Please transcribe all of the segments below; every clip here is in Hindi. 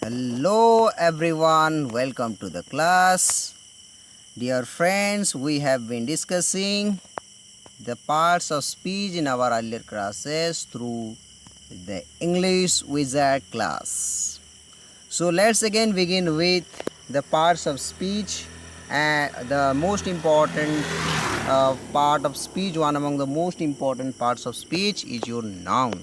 Hello everyone, welcome to the class. Dear friends, we have been discussing the parts of speech in our earlier classes through the English Wizard class. So let's again begin with the parts of speech, and the most important part of speech, one among the most important parts of speech is your noun.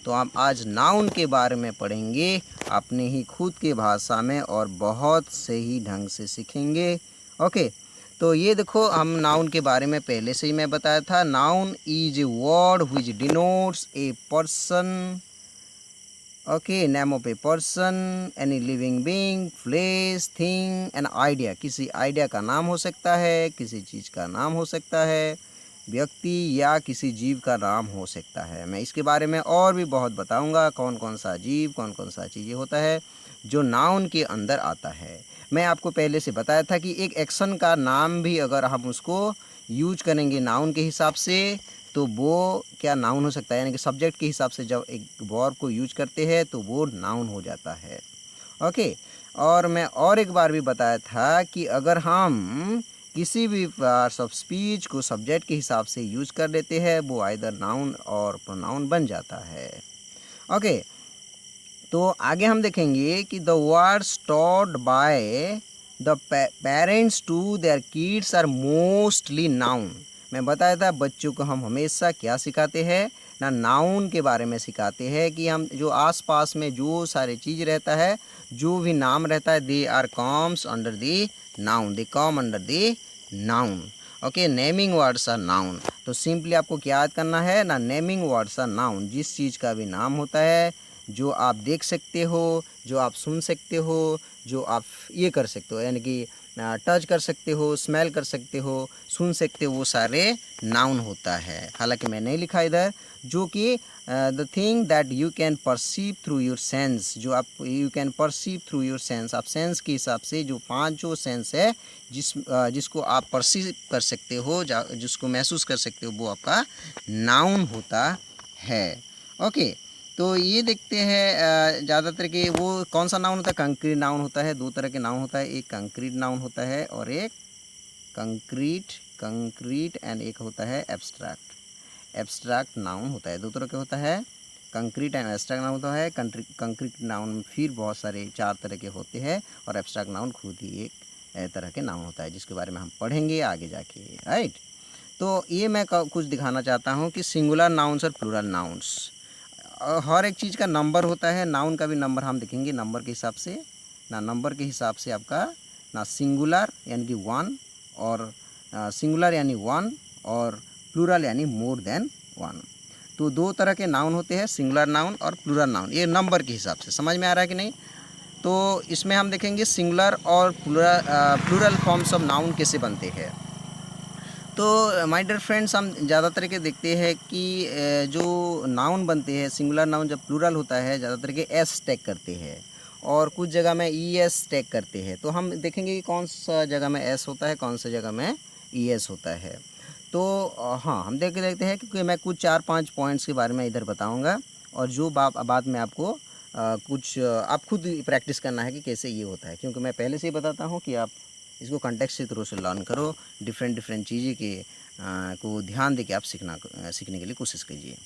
तो हम आज नाउन के बारे में पढ़ेंगे अपने ही खुद के भाषा में और बहुत से ही ढंग से सीखेंगे। ओके, तो ये देखो, हम नाउन के बारे में पहले से ही मैं बताया था। Noun is a word which denotes a person, okay, name of a person, any living being, place, thing and idea. किसी आइडिया का नाम हो सकता है, किसी चीज़ का नाम हो सकता है, व्यक्ति या किसी जीव का नाम हो सकता है। मैं इसके बारे में और भी बहुत बताऊंगा, कौन कौन सा जीव, कौन कौन सा चीज़ें होता है जो नाउन के अंदर आता है। मैं आपको पहले से बताया था कि एक एक्शन का नाम भी अगर हम उसको यूज करेंगे नाउन के हिसाब से तो वो क्या नाउन हो सकता है, यानी कि सब्जेक्ट के हिसाब से जब एक वर्ब को यूज करते हैं तो वो नाउन हो जाता है। ओके, और मैं और एक बार भी बताया था कि अगर हम किसी भी पार्ट्स ऑफ स्पीच को सब्जेक्ट के हिसाब से यूज कर लेते हैं वो आइदर नाउन और प्रोनाउन बन जाता है। ओके, तो आगे हम देखेंगे कि the words taught by the parents to their kids are mostly noun. मैं बताया था बच्चों को हम हमेशा क्या सिखाते हैं ना, नाउन के बारे में सिखाते हैं कि हम जो आसपास में जो सारे चीज़ रहता है, जो भी नाम रहता है, they are comes under the noun, they come under the noun. Okay, naming words are noun. तो सिंपली आपको क्या याद करना है ना, नेमिंग वर्ड्स आर नाउन। जिस चीज़ का भी नाम होता है, जो आप देख सकते हो, जो आप सुन सकते हो, जो आप ये कर सकते हो, यानी कि टच कर सकते हो, स्मेल कर सकते हो, सुन सकते हो, वो सारे नाउन होता है। हालांकि मैं नहीं लिखा इधर, जो कि the thing that you can perceive through your sense, जो आप you can perceive through your sense, आप सेंस के हिसाब से जो पांच जो सेंस है जिसको आप परसीव कर सकते हो, जिसको महसूस कर सकते हो, वो आपका नाउन होता है। ओके, तो ये देखते हैं ज़्यादातर के वो कौन सा नाउन होता है, कंक्रीट नाउन होता है। दो तरह के नाउन होता है, एक कंक्रीट नाउन होता है और एक कंक्रीट एंड एक होता है एब्स्ट्रैक्ट नाउन होता है। दो तरह के होता है, कंक्रीट एंड एब्स्ट्रैक्ट नाउन होता है। कंक्रीट नाउन फिर बहुत सारे 4 तरह के होते हैं और एब्स्ट्रैक्ट नाउन खुद ही एक तरह के नाउन होता है, जिसके बारे में हम पढ़ेंगे आगे जाके, राइट। तो ये मैं कुछ दिखाना चाहता हूँ कि सिंगुलर नाउन्स और प्लूरल नाउन्स, हर एक चीज़ का नंबर होता है। नाउन का भी नंबर हम देखेंगे नंबर के हिसाब से ना, नंबर के हिसाब से आपका ना सिंगुलर यानी कि 1 और सिंगुलर यानी 1 और प्लूरल यानी मोर देन 1। तो दो तरह के नाउन होते हैं, सिंगुलर नाउन और प्लूरल नाउन। ये नंबर के हिसाब से समझ में आ रहा है कि नहीं। तो इसमें हम देखेंगे सिंगुलर और प्लूरल फॉर्म्स ऑफ नाउन कैसे बनते हैं। तो माय डियर फ्रेंड्स, हम ज़्यादातर के देखते हैं कि जो नाउन बनते हैं, सिंगुलर नाउन जब प्लूरल होता है ज़्यादातर के एस टैग करते हैं और कुछ जगह में ई एस टैग करते हैं। तो हम देखेंगे कि कौन सा जगह में एस होता है, कौन सा जगह में ई एस होता है। तो हाँ, हम देखते हैं क्योंकि मैं कुछ 4-5 पॉइंट्स के बारे में इधर बताऊँगा और जो बाद में आपको कुछ आप खुद प्रैक्टिस करना है कि कैसे ये होता है, क्योंकि मैं पहले से ही बताता हूँ कि आप इसको कंटेक्स्ट के थ्रू से लर्न करो। डिफरेंट चीज़ें के को ध्यान दे के आप सीखने के लिए कोशिश कीजिए।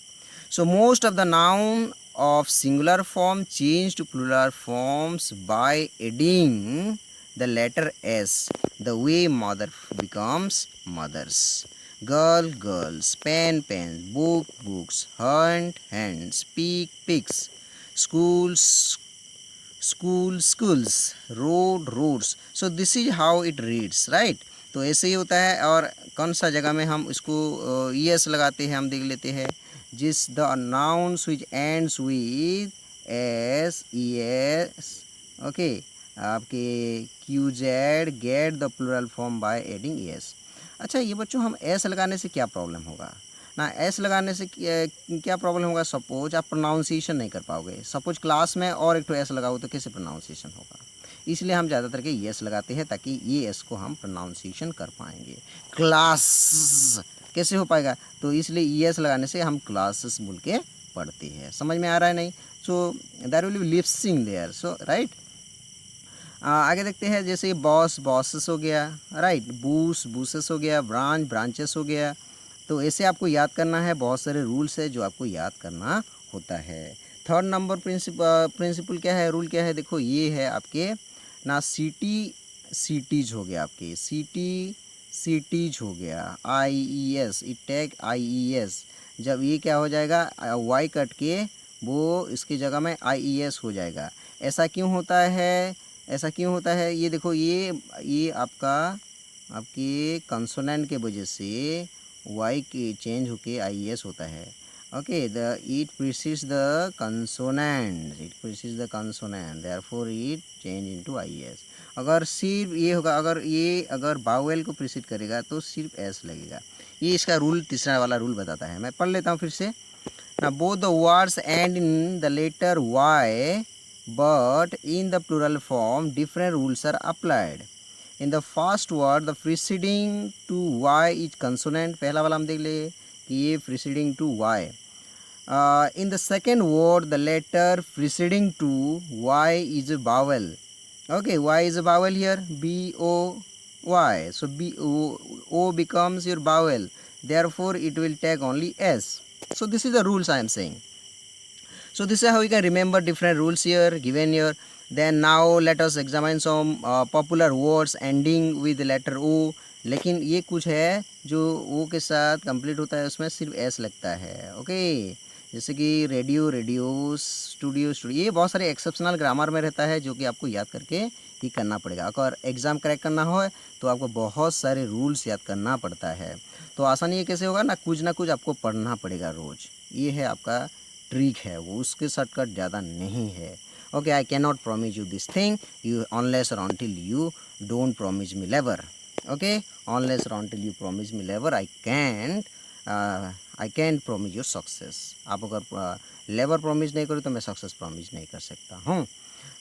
So most of the noun of singular form change to plural forms by adding the letter S, the way mother becomes mothers, girl girls, pen pen, book books, hand, speak picks, schools schools, roads. So this is how it reads, right। तो ऐसे ही होता है। और कौन सा जगह में हम इसको yes लगाते हैं, हम देख लेते हैं। जिस the nouns which ends with S, E S, okay, आपके Q Z get the plural form by adding S. अच्छा, ये बच्चों हम एस लगाने से क्या प्रॉब्लम होगा ना, एस लगाने से क्या प्रॉब्लम होगा। सपोज आप प्रोनाउंसिएशन नहीं कर पाओगे, सपोज क्लास में और एक तो एस लगाओ तो कैसे प्रोनाउंसिएशन होगा। इसलिए हम ज़्यादातर के यस लगाते हैं ताकि ये एस को हम प्रोनाउंसिएशन कर पाएंगे। क्लास कैसे हो पाएगा? तो इसलिए ES लगाने से हम क्लासेस बोल के पढ़ते हैं। समझ में आ रहा है नहीं? So there will be lipsing there, so right. आगे देखते हैं, जैसे बॉस बॉसेस हो गया, राइट, बूस बूसेस हो गया, ब्रांच ब्रांचेस हो गया। तो ऐसे आपको याद करना है, बहुत सारे रूल्स है जो आपको याद करना होता है। थर्ड नंबर प्रिंसिपल क्या है, रूल क्या है, देखो ये है आपके ना, सिटीज हो गया, आपके सिटीज हो गया, IES, इट टेक IES। जब ये क्या हो जाएगा, वाई कट के वो इसकी जगह में IES हो जाएगा। ऐसा क्यों होता है, ऐसा क्यों होता है, ये देखो, ये आपके कंसोनेंट के वजह से वाई के चेंज होके IES होता है। Okay, the it precedes the consonant, therefore it change into IES। अगर सिर्फ ये होगा, अगर बावेल को प्रीसीड करेगा तो सिर्फ एस लगेगा। ये इसका रूल, तीसरा वाला रूल बताता है। मैं पढ़ लेता हूँ फिर से। Now both the words end in the letter Y, but in the plural form different rules are applied. In the first word, the preceding to Y is consonant. पहला वाला हम देख ले कि ये preceding to Y. In the second word, the letter preceding to Y is a vowel. Okay, Y is a vowel here, BOY. So O becomes your vowel. Therefore, it will take only S. So this is the rules I am saying. So this is how we can remember different rules here given here. Then now let us examine some popular words ending with letter O. लेकिन ये कुछ है जो O के साथ कंप्लीट होता है, उसमें सिर्फ S लगता है। ओके, जैसे कि रेडियो रेडियोस, स्टूडियो स्टूडियो, ये बहुत सारे एक्सेप्शनल ग्रामर में रहता है जो कि आपको याद करके ही करना पड़ेगा। अगर एग्ज़ाम क्रैक करना हो तो आपको बहुत सारे रूल्स याद करना पड़ता है। तो आसानी ये कैसे होगा ना कुछ आपको पढ़ना पड़ेगा रोज़। ये है आपका ट्रिक है, वो उसके शॉर्टकट ज़्यादा नहीं है। Okay, I can not promise you this thing you unless और until you don't promise me लेवर। ओके, अनलेस और अनटिल यू प्रॉमिस मी लेवर I can promise your success. आप अगर लेबर प्रॉमिस नहीं करो तो मैं सक्सेस प्रॉमिस नहीं कर सकता हूँ।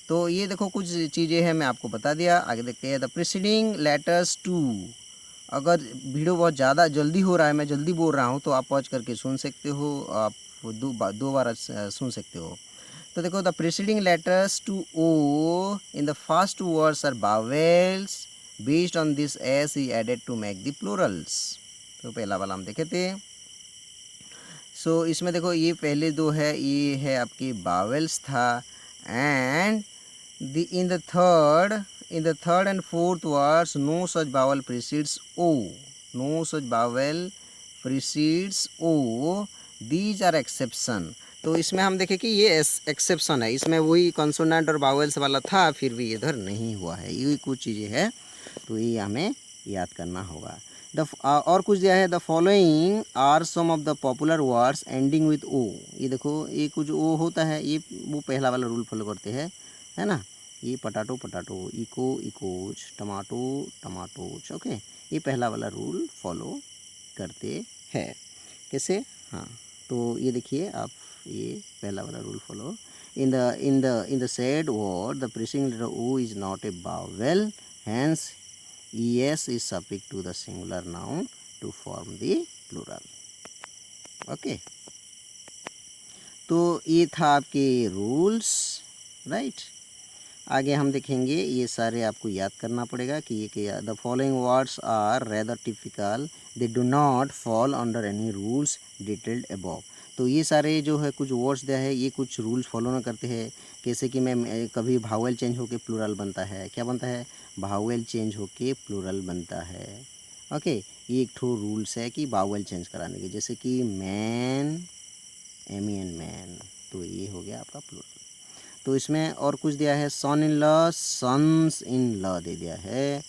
तो ये देखो कुछ चीज़ें हैं, मैं आपको बता दिया। आगे देखते हैं, द प्रीसीडिंग लेटर्स टू। अगर वीडियो बहुत ज़्यादा जल्दी हो रहा है, मैं जल्दी बोल रहा हूँ, तो आप पॉज करके सुन सकते हो, आप दो बार सुन सकते हो। तो देखो, the preceding letters to O in the first words are vowels based on this S is added to make the plurals. तो पहला वाला हम देखे थे। सो इसमें देखो, ये पहले दो है, ये है आपके बावेल्स था, and in the third and fourth words no such vowel precedes O. No such vowel precedes O. These are exception. तो इसमें हम देखें कि ये एक्सेप्शन है, इसमें वही कंसोनेंट और बावेल्स वाला था, फिर भी इधर नहीं हुआ है। ये कुछ चीज़ें हैं, तो ये हमें याद करना होगा। और कुछ दिया है, the following are some of the popular words ending with O. ये देखो, ये कुछ ओ होता है, ये वो पहला वाला रूल फॉलो करते हैं, है ना। ये potato potato, echo echoes, tomato tomatoes. Okay, ये पहला वाला रूल फॉलो करते हैं। कैसे? हाँ, तो ये देखिए आप, ये पहला वाला rule follow. In the said word the preceding letter O is not a vowel, hence ES is suffix to the singular noun to form the plural. Okay, तो ये था आपके रूल्स, राइट। आगे हम देखेंगे, ये सारे आपको याद करना पड़ेगा कि ये क्या। The following words are rather typical, they do not fall under any rules detailed above. तो ये सारे जो है कुछ वर्ड्स दिया है, ये कुछ रूल्स फॉलो ना करते हैं। जैसे कि मैं कभी भावेल चेंज होके प्लूरल बनता है, क्या बनता है, भावेल चेंज होके प्लूरल बनता है। ओके, ये एक ठो रूल्स है कि भावेल चेंज कराने के, जैसे कि मैन, MEN मैन, तो ये हो गया आपका प्लूरल। तो इसमें और कुछ दिया है, son in law, sons in law दे दिया है।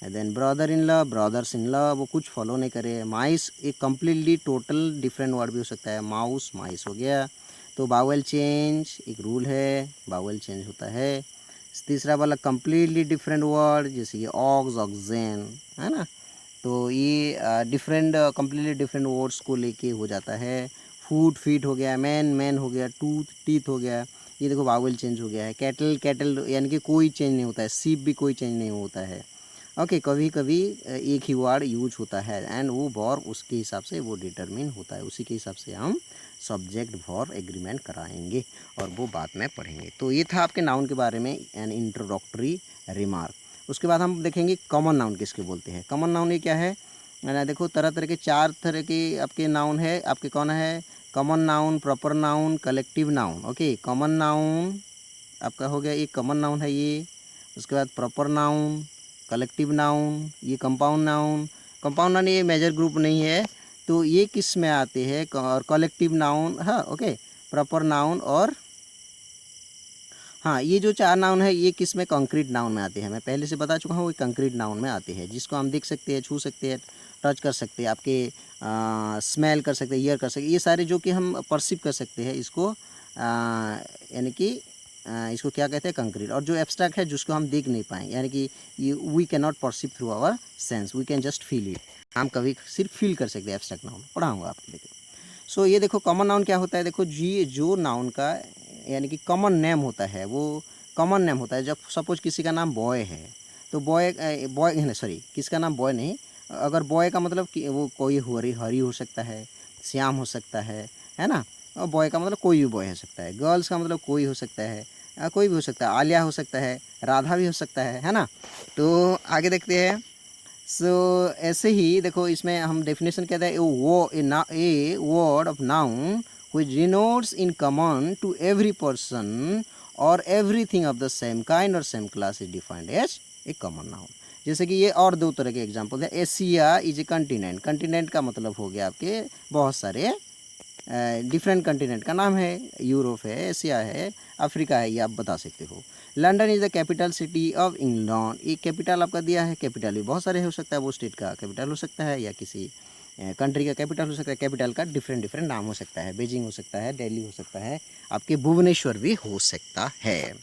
Then brother in law, brothers in law, वो कुछ फॉलो नहीं करे। माइस एक कम्प्लीटली टोटल डिफरेंट वर्ड भी हो सकता है, माउस माइस हो गया। तो बावेल चेंज एक रूल है, बावेल चेंज होता है। तीसरा वाला कम्प्लीटली डिफरेंट वर्ड, जैसे कि ऑक्स, ऑक्सेन, है ना। तो ये डिफरेंट कम्प्लीटली डिफरेंट वर्ड्स को लेके हो जाता है। फूड फीट हो गया, मैन मैन हो गया, टूथ टीथ हो गया, ये देखो वावेल चेंज हो गया है। कैटल कैटल यानी कि कोई चेंज नहीं होता है। सीप भी कोई चेंज नहीं होता है। ओके, कभी कभी एक ही वर्ड यूज होता है एंड वो वर्ब उसके हिसाब से वो डिटरमिन होता है, उसी के हिसाब से हम सब्जेक्ट वर्ब एग्रीमेंट कराएंगे और वो बाद में पढ़ेंगे। तो ये था आपके नाउन के बारे में एन इंट्रोडक्टरी रिमार्क। उसके बाद हम देखेंगे कॉमन नाउन किसके बोलते हैं। कॉमन नाउन ये क्या है ना, देखो तरह तरह के 4 तरह के आपके नाउन है। आपके कौन है, common noun, proper noun, collective noun. Okay, common noun आपका हो गया, ये कॉमन नाउन है ये। उसके बाद प्रॉपर नाउन, कलेक्टिव नाउन, ये कंपाउंड नाउन। कंपाउंड नाउन ये मेजर ग्रुप नहीं है, तो ये किस में आते हैं, और कलेक्टिव नाउन, हाँ ओके, प्रॉपर नाउन और हाँ, ये जो 4 नाउन है ये किस में, कंक्रीट नाउन में आते हैं। मैं पहले से बता चुका हूँ, ये कंक्रीट नाउन में आते हैं, जिसको हम देख सकते हैं, छू सकते हैं, टच कर सकते हैं, आपके स्मेल कर सकते हैं, ईयर कर सकते हैं, ये सारे जो कि हम परसीव कर सकते हैं इसको, यानी कि इसको क्या कहते हैं, कंक्रीट। और जो एब्स्ट्रैक्ट है जिसको हम देख नहीं पाए, यानी कि ये we can not perceive through our sense, we can just feel it. हम कभी सिर्फ फील कर सकते हैं एब्स्ट्रैक्ट नाउन, पढ़ाऊँगा आपके लिए। सो ये देखो कॉमन नाउन क्या होता है, देखो जी जो नाउन का यानी कि कॉमन नेम होता है, वो कॉमन नेम होता है। जब सपोज किसी का नाम बॉय है, तो बॉय नहीं सॉरी, किसका नाम बॉय नहीं, अगर बॉय का मतलब कि वो कोई हरी हरी हो सकता है, श्याम हो सकता है ना। और बॉय का मतलब कोई भी बॉय हो सकता है। गर्ल्स का मतलब कोई हो सकता है, कोई भी हो सकता है, आलिया हो सकता है, राधा भी हो सकता है ना। तो आगे देखते हैं। सो ऐसे ही देखो इसमें हम डेफिनेशन कहते हैं, a word of noun which denotes in common to every person or everything of the same kind or same class is defined as a common noun। जैसे कि ये और 2 तरह के एग्जांपल है। Asia is a continent, continent का मतलब हो गया आपके बहुत सारे डिफरेंट कंटिनेंट का नाम है, यूरोप है, एशिया है, अफ्रीका है, ये आप बता सकते हो। London is the capital city of England, ये कैपिटल आपका दिया है। कैपिटल भी बहुत सारे हो सकता है, वो स्टेट का कैपिटल हो सकता है या किसी कंट्री का कैपिटल हो सकता है। कैपिटल का डिफरेंट डिफरेंट नाम हो सकता है, बीजिंग हो सकता है, दिल्ली हो सकता है, आपके भुवनेश्वर भी हो सकता है।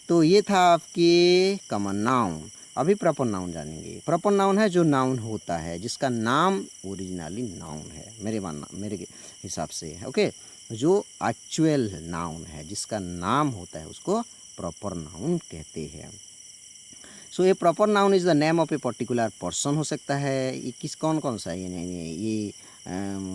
तो ये था आपके कॉमन नाउन। अभी प्रॉपर नाउन जानेंगे। प्रॉपर नाउन है जो नाउन होता है जिसका नाम ओरिजिनली नाउन है, मेरे हिसाब से, ओके। जो एक्चुअल नाउन है जिसका नाम होता है उसको प्रॉपर नाउन कहते हैं। सो ये proper noun is the name of a particular person हो सकता है। ये किस कौन कौन सा है, ये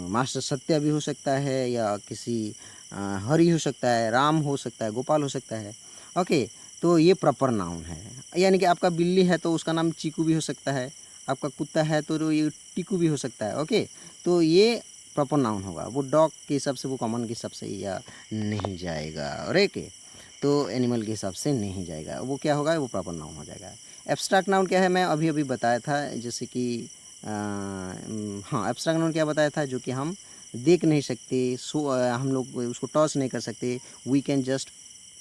मास्टर सत्य भी हो सकता है, या किसी हरि हो सकता है, राम हो सकता है, गोपाल हो सकता है, ओके। तो ये प्रॉपर नाउन है। यानी कि आपका बिल्ली है तो उसका नाम चीकू भी हो सकता है, आपका कुत्ता है तो ये टीकू भी हो सकता है, ओके। तो ये प्रॉपर नाउन होगा। वो डॉग के हिसाब से, वो कॉमन के हिसाब से या नहीं जाएगा, और एक तो एनिमल के हिसाब से नहीं जाएगा, वो क्या होगा, वो प्रॉपर नाउन हो जाएगा। एब्स्ट्रैक्ट नाउन क्या है, मैं अभी अभी बताया था, जैसे कि हाँ, एब्स्ट्रैक्ट नाउन क्या बताया था, जो कि हम देख नहीं सकते, हम लोग उसको टच नहीं कर सकते। We can just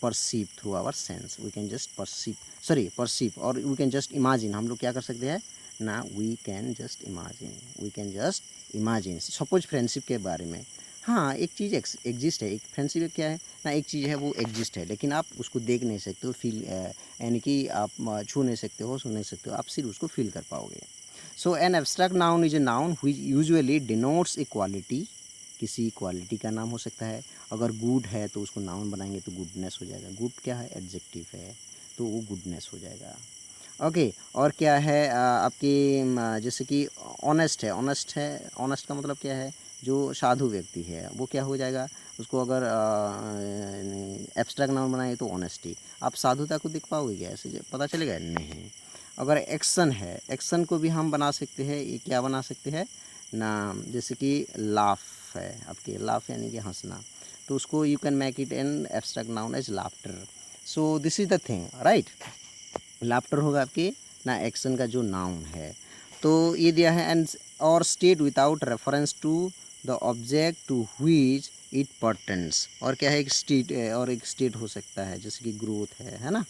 perceive through our sense, we can just perceive, और वी कैन जस्ट इमेजिन, हम लोग क्या कर सकते हैं ना, we can just imagine. Suppose friendship के बारे में, हाँ एक चीज़ एग्जिस्ट है, एक फ्रेंडशिप क्या है ना, एक चीज़ है वो एग्जिस्ट है, लेकिन आप उसको देख नहीं सकते हो, फील यानी कि आप छू नहीं सकते हो, सुन नहीं सकते हो, आप सिर्फ उसको फील कर पाओगे। So an abstract noun is a noun which usually denotes a quality, किसी क्वालिटी का नाम हो सकता है। अगर गुड है तो उसको नाउन बनाएंगे तो गुडनेस हो जाएगा। गुड क्या है, एडजेक्टिव है, तो वो गुडनेस हो जाएगा, ओके। और क्या है आपकी जैसे कि ऑनेस्ट है, ऑनेस्ट का मतलब क्या है, जो साधु व्यक्ति है वो क्या हो जाएगा, उसको अगर एब्स्ट्रैक्ट नाउन बनाए तो ऑनेस्टी। आप साधुता को देख पाओगे क्या, ऐसे पता चलेगा नहीं। अगर एक्शन है, एक्शन को भी हम बना सकते हैं, ये क्या बना सकते हैं ना, जैसे कि लाफ है, आपके लाफ यानी कि हंसना, तो उसको you can make it an abstract noun as laughter. So this is the thing, right. Laughter होगा आपके ना एक्शन का जो नाउन है। तो ये दिया है, एंड और state without reference to the object to which it pertains. और क्या है, एक स्टेट, और एक स्टेट हो सकता है, जैसे कि ग्रोथ है ना,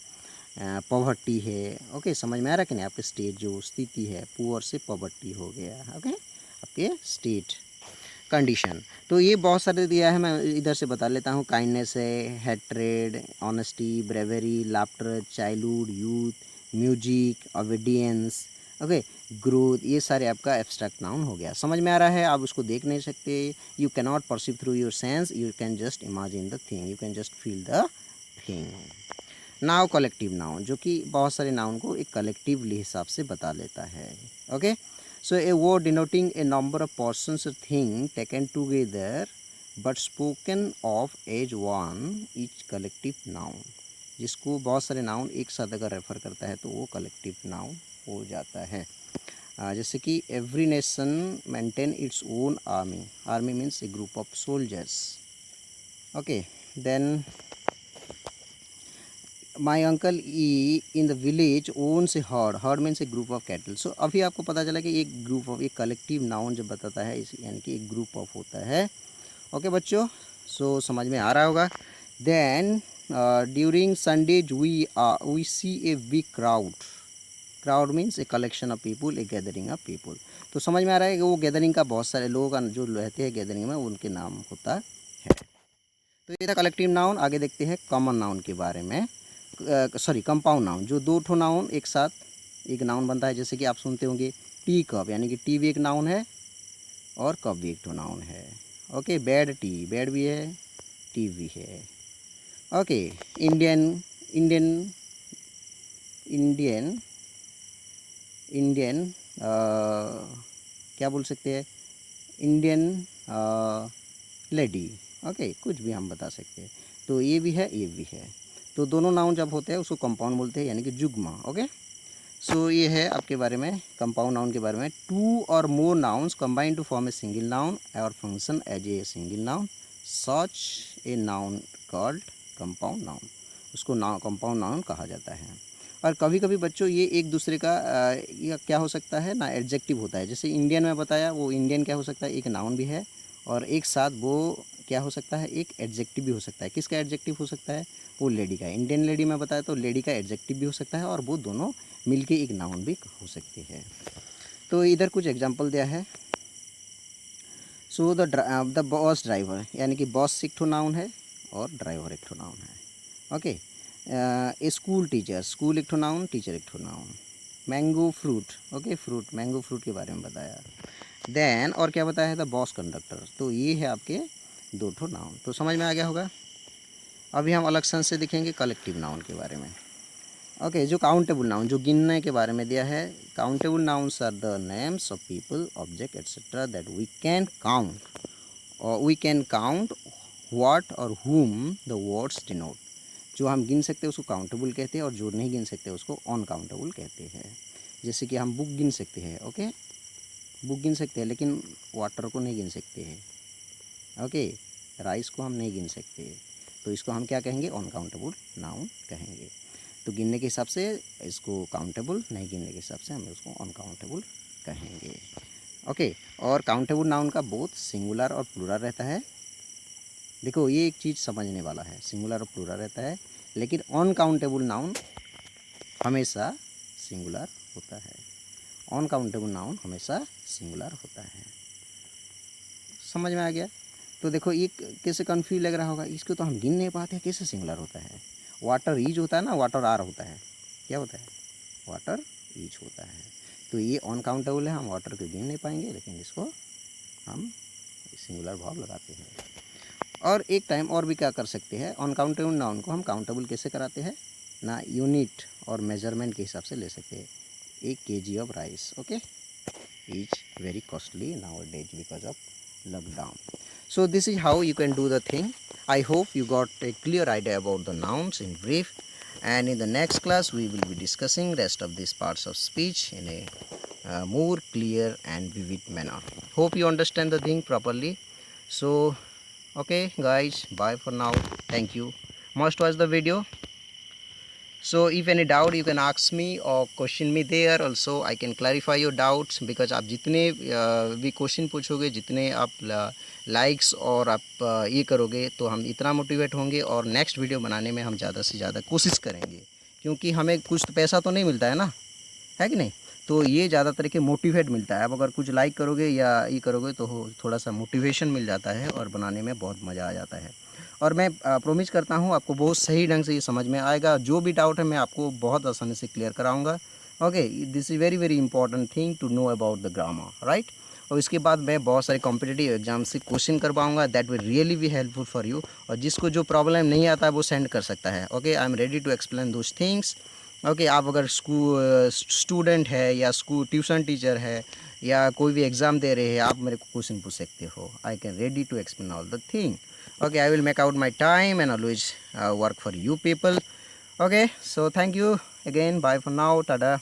पॉवर्टी है, ओके। समझ में आ रहा है कि नहीं, आपके स्टेट जो स्थिति है, पुअर से पॉवर्टी हो गया, ओके, आपके स्टेट कंडीशन। तो ये बहुत सारे दिया है, मैं इधर से बता लेता हूँ। काइंडनेस है, hatred, honesty, bravery, laughter, childhood, youth, music, obedience, okay, growth, ये सारे आपका एब्स्ट्रैक्ट नाउन हो गया। समझ में आ रहा है, आप उसको देख नहीं सकते, you can not perceive through your sense, you can just imagine the thing, you can just feel the thing. Now collective noun, जो कि बहुत सारे नाउन को एक कलेक्टिवली हिसाब से बता लेता है। Okay, so a word denoting a number of persons और thing taken together but spoken of as one is collective noun. जिसको बहुत सारे नाउन एक साथ अगर रेफर करता है तो वो कलेक्टिव नाउन हो जाता है। जैसे कि every nation maintain its own army, army means a group of soldiers. Okay, then my uncle ई in the village owns a herd, herd means a group of cattle. So अभी आपको पता चला कि एक ग्रुप ऑफ, एक कलेक्टिव नाउन जब बताता है इस यानी कि एक ग्रुप ऑफ होता है। ओके बच्चों, सो समझ में आ रहा होगा। Then during Sundays we see a big crowd, crowd means a collection of people, a gathering of people. तो समझ में आ रहा है कि वो गैदरिंग का बहुत सारे लोग जो रहते हैं गैदरिंग में उनके नाम होता है। तो ये था कलेक्टिव नाउन। आगे देखते हैं कॉमन नाउन के बारे में, सॉरी कंपाउंड नाउन, जो दो ठो नाउन एक साथ एक नाउन बनता है। जैसे कि आप सुनते होंगे टी कप, यानी कि टी भी एक नाउन है और कप भी एक ठो नाउन है। ओके, बेड टी, बेड भी है, टी भी है। Okay, Indian, Indian, Indian, Indian क्या बोल सकते हैं, इंडियन लेडी। ओके, कुछ भी हम बता सकते हैं। तो ये भी है, ये भी है। तो दोनों नाउन जब होते हैं उसको कंपाउंड बोलते हैं, यानी कि जुग्मा। ओके, सो ये है आपके बारे में कंपाउंड नाउन के बारे में। टू और more nouns combine to form a single noun और function as a single noun, such a noun called compound noun, उसको कंपाउंड नाउन कहा जाता है। और कभी कभी बच्चों ये एक दूसरे का ये क्या हो सकता है ना, एडजेक्टिव होता है। जैसे इंडियन में बताया, वो इंडियन क्या हो सकता है, एक नाउन भी है और एक साथ वो क्या हो सकता है, एक एडजेक्टिव भी हो सकता है। किसका एडजेक्टिव हो सकता है, वो लेडी का। इंडियन लेडी में बताया तो लेडी का एडजेक्टिव भी हो सकता है और वो दोनों मिलके एक नाउन भी हो सकती है। तो इधर कुछ एग्जांपल दिया है। सो द बस ड्राइवर, यानी कि बस एक ठो नाउन है और ड्राइवर एक ठो नाउन है। ओके, ए स्कूल टीचर, स्कूल एक ठो नाउन, टीचर एक ठो noun. Mango fruit, okay fruit, mango fruit के बारे में बताया। देन और क्या बताया है, द बस कंडक्टर। तो ये है आपके दो ठो नाउन। तो समझ में आ गया होगा। अभी हम अलग सन से देखेंगे कलेक्टिव नाउन के बारे में। ओके, जो काउंटेबल नाउन, जो गिनने के बारे में दिया है। Countable nouns are the names of people, object etcetera that we can count, और we can count what or whom the words denote. जो हम गिन सकते हैं उसको काउंटेबल कहते हैं और जो नहीं गिन सकते उसको अनकाउंटेबल कहते हैं। जैसे कि हम बुक गिन सकते हैं, ओके बुक गिन सकते हैं लेकिन वाटर को नहीं गिन सकते हैं। ओके, राइस को हम नहीं गिन सकते, तो इसको हम क्या कहेंगे, अनकाउंटेबल नाउन कहेंगे। तो गिनने के हिसाब से इसको काउंटेबल, नहीं गिनने के हिसाब से हम उसको अनकाउंटेबल कहेंगे। ओके, और काउंटेबल नाउन का बोथ सिंगुलर और प्लूरल रहता है। देखो ये एक चीज़ समझने वाला है, सिंगुलर और प्लूरल रहता है, लेकिन अनकाउंटेबल नाउन हमेशा सिंगुलर होता है। अनकाउंटेबल नाउन हमेशा सिंगुलर होता है। समझ में आ गया। तो देखो ये कैसे कन्फ्यूज लग रहा होगा, इसको तो हम गिन नहीं पाते हैं, कैसे सिंगुलर होता है। वाटर ईज होता है ना, वाटर आर होता है, क्या होता है, वाटर ईज होता है। तो ये अनकाउंटेबल है, हम वाटर को गिन नहीं पाएंगे, लेकिन इसको हम सिंगुलर भाव लगाते हैं। और एक टाइम और भी क्या कर सकते हैं, अनकाउंटेबल नाउन को हम काउंटेबल कैसे कराते हैं ना, यूनिट और मेजरमेंट के हिसाब से ले सकते हैं। 1 kg of rice, okay, is very costly now days because of lockdown. So this is how you can do the thing. I hope you got a clear idea about the nouns in brief, and in the next class we will be discussing rest of these parts of speech in a more clear and vivid manner. Hope you understand the thing properly. So okay guys, bye for now. Thank you. Must watch the video. So if any doubt you can ask me or question me there also, I can clarify your doubts, because आप जितने भी क्वेश्चन पूछोगे, जितने आप लाइक्स और आप ये करोगे, तो हम इतना मोटिवेट होंगे और नेक्स्ट वीडियो बनाने में हम ज़्यादा से ज़्यादा कोशिश करेंगे, क्योंकि हमें कुछ तो पैसा तो नहीं मिलता है ना, है कि नहीं। तो ये ज़्यादातर के मोटिवेट मिलता है। अब अगर कुछ लाइक करोगे या ये करोगे तो थोड़ा सा मोटिवेशन मिल जाता है और बनाने में बहुत मज़ा आ जाता है। और मैं प्रॉमिस करता हूँ आपको बहुत सही ढंग से ये समझ में आएगा। जो भी डाउट है मैं आपको बहुत आसानी से क्लियर कराऊंगा। Okay, this is very very important thing to know about the grammar, right. और इसके बाद मैं बहुत सारे कॉम्पिटिटिव एग्जाम से क्वेश्चन करवाऊंगा, that will really be helpful for you. और जिसको जो प्रॉब्लम नहीं आता है वो सेंड कर सकता है। Okay, I am ready to explain those things. Okay, आप अगर स्टूडेंट है या स्कूल ट्यूशन टीचर है या कोई भी एग्ज़ाम दे रहे हैं, आप मेरे को क्वेश्चन पूछ सकते हो। I can ready to explain all the thing. Okay, I will make out my time and always work for you people. Okay, so thank you again. Bye for now. Tada.